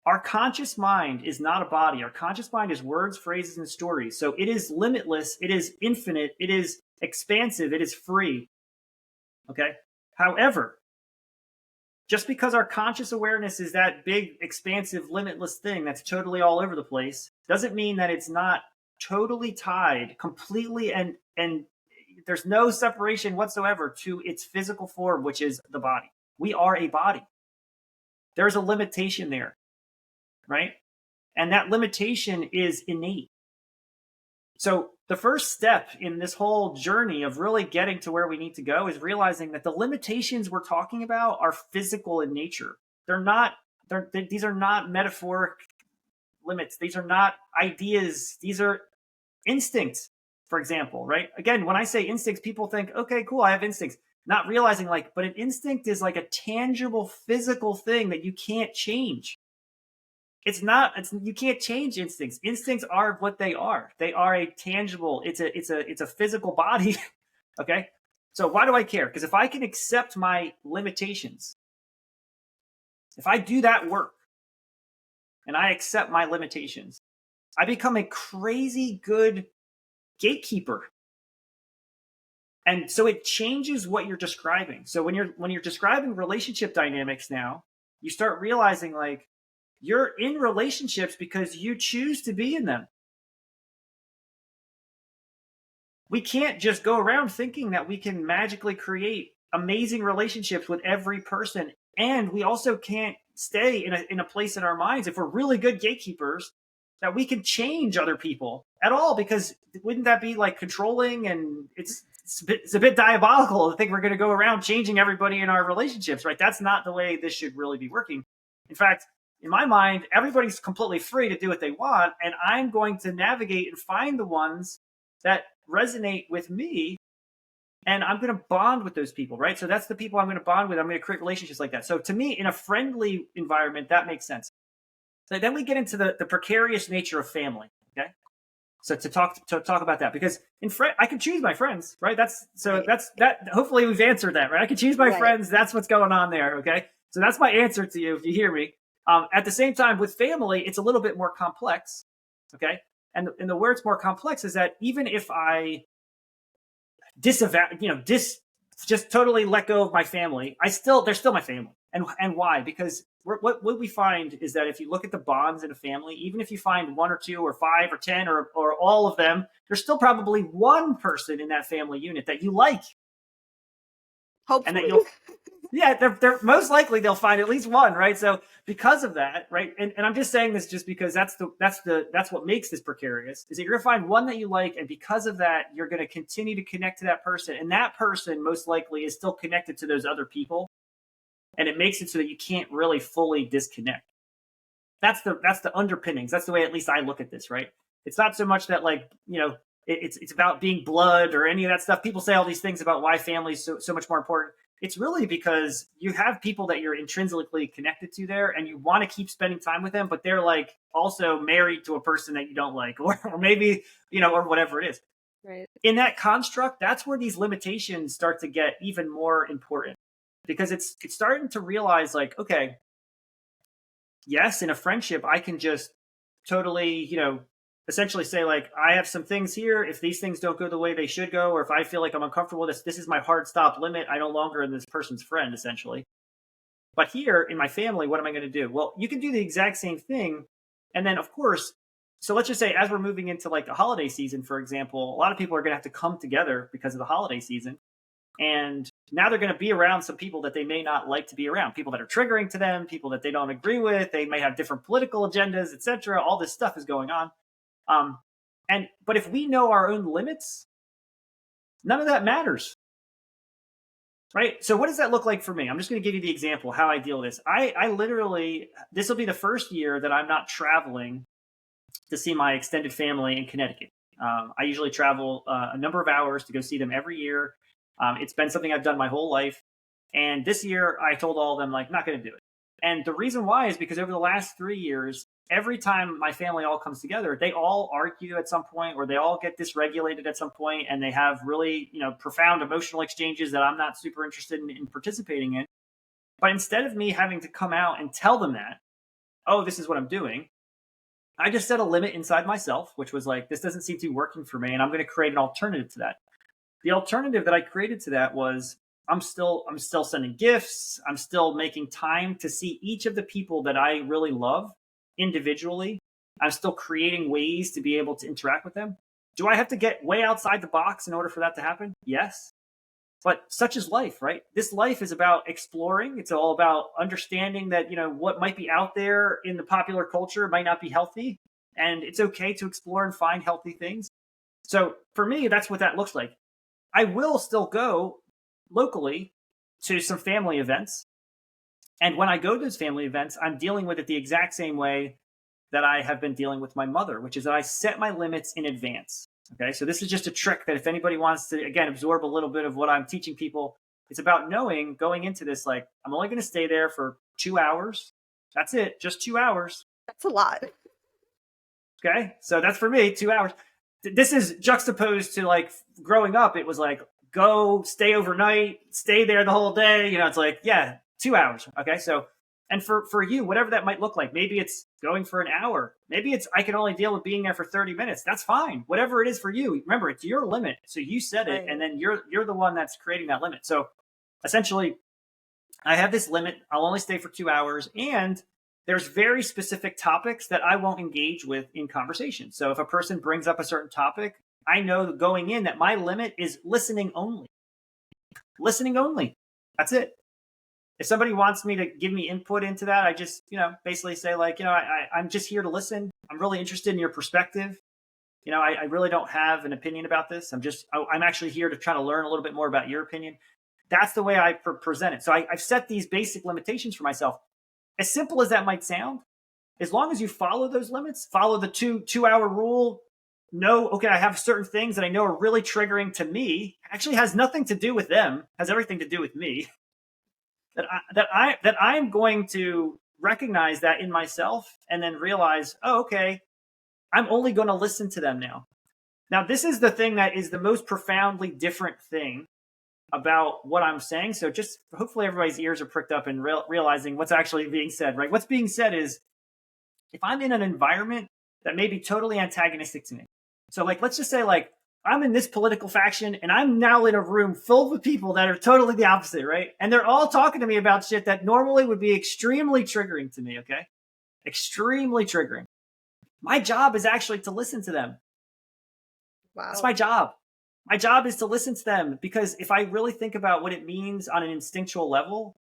Our conscious mind is not a body. Our conscious mind is words, phrases, and stories. So it is limitless. It is infinite. It is expansive. It is free. Okay. However, just because our conscious awareness is that big, expansive, limitless thing that's totally all over the place doesn't mean that it's not totally tied completely and there's no separation whatsoever to its physical form, which is the body. We are a body. There's a limitation there, right? And that limitation is innate. So the first step in this whole journey of really getting to where we need to go is realizing that the limitations we're talking about are physical in nature. These are not metaphoric limits. These are not ideas. These are instincts, for example, right? Again, when I say instincts, people think, okay, cool, I have instincts. Not realizing but an instinct is like a tangible physical thing that you can't change. You can't change instincts. Instincts are what they are. They are a tangible, it's a physical body. Okay. So why do I care? Because if I can accept my limitations, if I do that work and I accept my limitations, I become a crazy good gatekeeper. And so it changes what you're describing. So when you're describing relationship dynamics now, you start realizing you're in relationships because you choose to be in them. We can't just go around thinking that we can magically create amazing relationships with every person. And we also can't stay in a place in our minds, if we're really good gatekeepers, that we can change other people at all, because wouldn't that be controlling? And it's a bit diabolical to think we're going to go around changing everybody in our relationships, right? That's not the way this should really be working. In fact, in my mind, everybody's completely free to do what they want, and I'm going to navigate and find the ones that resonate with me, and I'm going to bond with those people, right? So that's the people I'm going to bond with. I'm going to create relationships like that. So to me, in a friendly environment, that makes sense. So then we get into the precarious nature of family, okay? So to talk about that, because I can choose my friends, right? That's that. Hopefully we've answered that, right? I can choose my friends. That's what's going on there, okay? So that's my answer to you, if you hear me. At the same time, with family, it's a little bit more complex, okay? And the where it's more complex is that even if I just totally let go of my family, they're still my family. And why? Because what we find is that if you look at the bonds in a family, even if you find one or two or five or 10 or all of them, there's still probably one person in that family unit that you like. Hopefully. And that they're most likely they'll find at least one, right? So because of that, right? And I'm just saying this just because that's what makes this precarious, is that you're gonna find one that you like, and because of that, you're gonna continue to connect to that person, and that person most likely is still connected to those other people, and it makes it so that you can't really fully disconnect. That's the underpinnings. That's the way at least I look at this, right? It's not so much that it's about being blood or any of that stuff. People say all these things about why family is so much more important. It's really because you have people that you're intrinsically connected to there, and you want to keep spending time with them, but they're also married to a person that you don't like, or maybe, or whatever it is. Right. In that construct, that's where these limitations start to get even more important, because it's starting to realize okay, yes, in a friendship, I can just totally, essentially say I have some things here. If these things don't go the way they should go, or if I feel like I'm uncomfortable with this is my hard stop limit. I no longer am this person's friend, essentially. But here in my family, what am I going to do? Well, you can do the exact same thing. And then, of course, so let's just say as we're moving into the holiday season, for example, a lot of people are going to have to come together because of the holiday season. And now they're going to be around some people that they may not like to be around, people that are triggering to them, people that they don't agree with. They may have different political agendas, etc. All this stuff is going on. But if we know our own limits, none of that matters, right? So what does that look like for me? I'm just going to give you the example how I deal with this. I literally, this will be the first year that I'm not traveling to see my extended family in Connecticut. I usually travel a number of hours to go see them every year. It's been something I've done my whole life. And this year I told all of them, not going to do it. And the reason why is because over the last 3 years, every time my family all comes together, they all argue at some point, or they all get dysregulated at some point, and they have really, profound emotional exchanges that I'm not super interested in participating in. But instead of me having to come out and tell them that, oh, this is what I'm doing, I just set a limit inside myself, which was this doesn't seem to be working for me, and I'm going to create an alternative to that. The alternative that I created to that was I'm still sending gifts. I'm still making time to see each of the people that I really love individually. I'm still creating ways to be able to interact with them. Do I have to get way outside the box in order for that to happen? Yes. But such is life, right? This life is about exploring. It's all about understanding that, what might be out there in the popular culture might not be healthy. And it's okay to explore and find healthy things. So for me, that's what that looks like. I will still go locally to some family events. And when I go to those family events, I'm dealing with it the exact same way that I have been dealing with my mother, which is that I set my limits in advance. Okay, so this is just a trick that if anybody wants to, again, absorb a little bit of what I'm teaching people, it's about knowing going into this, like, I'm only going to stay there for 2 hours. That's it, just 2 hours. That's a lot. Okay, so that's for me, 2 hours. This is juxtaposed to like growing up. It was like, go stay overnight, stay there the whole day. It's like, yeah, 2 hours. Okay, so, and for you, whatever that might look like, maybe it's going for an hour. Maybe it's, I can only deal with being there for 30 minutes. That's fine. Whatever it is for you. Remember, it's your limit. So you set it, Right. and then you're the one that's creating that limit. So essentially, I have this limit. I'll only stay for 2 hours, and there's very specific topics that I won't engage with in conversation. So if a person brings up a certain topic, I know going in that my limit is listening only. Listening only. That's it. If somebody wants me to give me input into that, I just, basically say like, I'm just here to listen. I'm really interested in your perspective. I really don't have an opinion about this. I'm actually here to try to learn a little bit more about your opinion. That's the way I present it. So I've set these basic limitations for myself. As simple as that might sound, as long as you follow those limits, follow the 2 hour rule, know, okay, I have certain things that I know are really triggering to me, actually has nothing to do with them, has everything to do with me. That I'm going to recognize that in myself and then realize, oh, okay, I'm only going to listen to them now. Now, this is the thing that is the most profoundly different thing about what I'm saying. So just hopefully everybody's ears are pricked up and realizing what's actually being said, right? What's being said is, if I'm in an environment that may be totally antagonistic to me. So like, let's just say like, I'm in this political faction and I'm now in a room filled with people that are totally the opposite, right? And they're all talking to me about shit that normally would be extremely triggering to me, okay? Extremely triggering. My job is actually to listen to them. Wow. That's my job. My job is to listen to them, because if I really think about what it means on an instinctual level,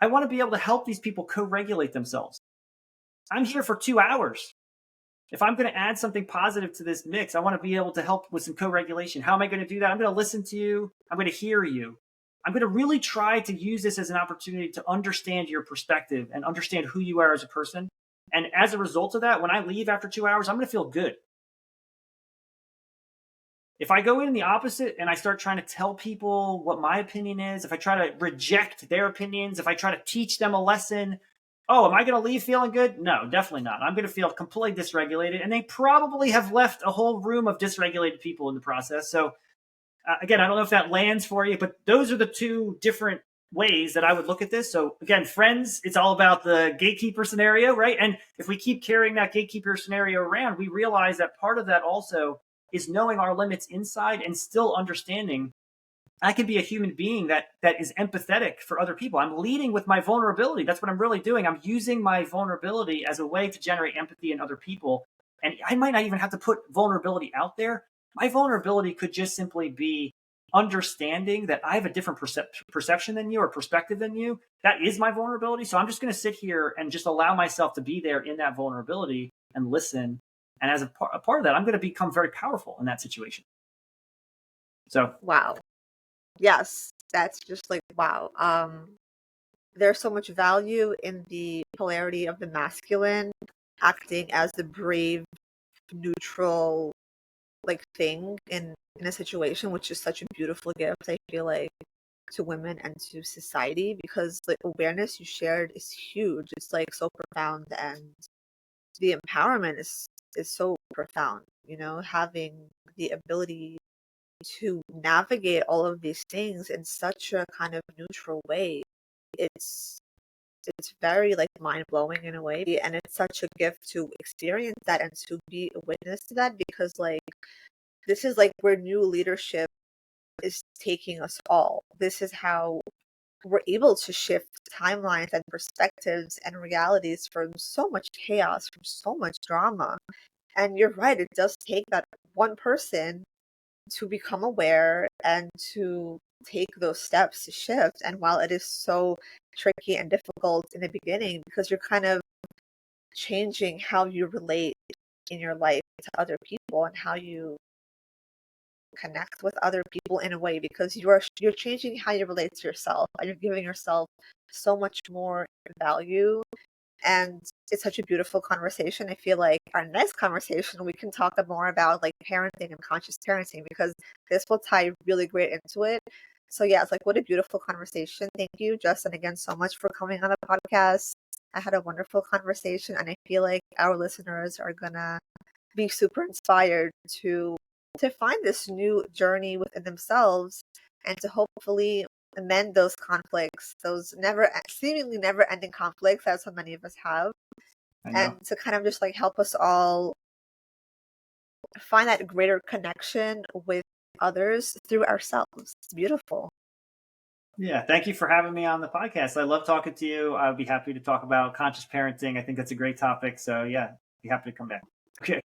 I want to be able to help these people co-regulate themselves. I'm here for 2 hours. If I'm going to add something positive to this mix, I want to be able to help with some co-regulation. How am I going to do that? I'm going to listen to you. I'm going to hear you. I'm going to really try to use this as an opportunity to understand your perspective and understand who you are as a person. And as a result of that, when I leave after 2 hours, I'm going to feel good. If I go in the opposite and I start trying to tell people what my opinion is, if I try to reject their opinions, if I try to teach them a lesson, oh, am I going to leave feeling good? No, definitely not. I'm going to feel completely dysregulated. And they probably have left a whole room of dysregulated people in the process. So again, I don't know if that lands for you, but those are the two different ways that I would look at this. So again, friends, it's all about the gatekeeper scenario, right? And if we keep carrying that gatekeeper scenario around, we realize that part of that also is knowing our limits inside and still understanding I can be a human being that is empathetic for other people. I'm leading with my vulnerability. That's what I'm really doing. I'm using my vulnerability as a way to generate empathy in other people. And I might not even have to put vulnerability out there. My vulnerability could just simply be understanding that I have a different perception than you or perspective than you. That is my vulnerability. So I'm just going to sit here and just allow myself to be there in that vulnerability and listen. And as a part of that, I'm going to become very powerful in that situation. So, wow. Yes, that's just like, wow. There's so much value in the polarity of the masculine acting as the brave, neutral, like thing in a situation, which is such a beautiful gift, I feel like, to women and to society, because the awareness you shared is huge. It's like so profound, and the empowerment is so profound, having the ability to navigate all of these things in such a kind of neutral way. It's very like mind blowing in a way, and it's such a gift to experience that and to be a witness to that, because like this is like where new leadership is taking us all. This is how we're able to shift timelines and perspectives and realities from so much chaos, from so much drama. And you're right, it does take that one person to become aware and to take those steps to shift. And while it is so tricky and difficult in the beginning, because you're kind of changing how you relate in your life to other people and how you connect with other people in a way, because you're changing how you relate to yourself, and you're giving yourself so much more value. And it's such a beautiful conversation. I feel like our next conversation we can talk more about like parenting and conscious parenting, because this will tie really great into it. So yeah, it's like, what a beautiful conversation. Thank you, Justin, again so much for coming on the podcast. I had a wonderful conversation, and I feel like our listeners are gonna be super inspired to find this new journey within themselves, and to hopefully amend those conflicts, those seemingly never ending conflicts that so many of us have, I know. and to kind of just like help us all find that greater connection with others through ourselves. It's beautiful. Yeah, thank you for having me on the podcast. I love talking to you. I'll be happy to talk about conscious parenting. I think that's a great topic. So yeah, be happy to come back. Okay.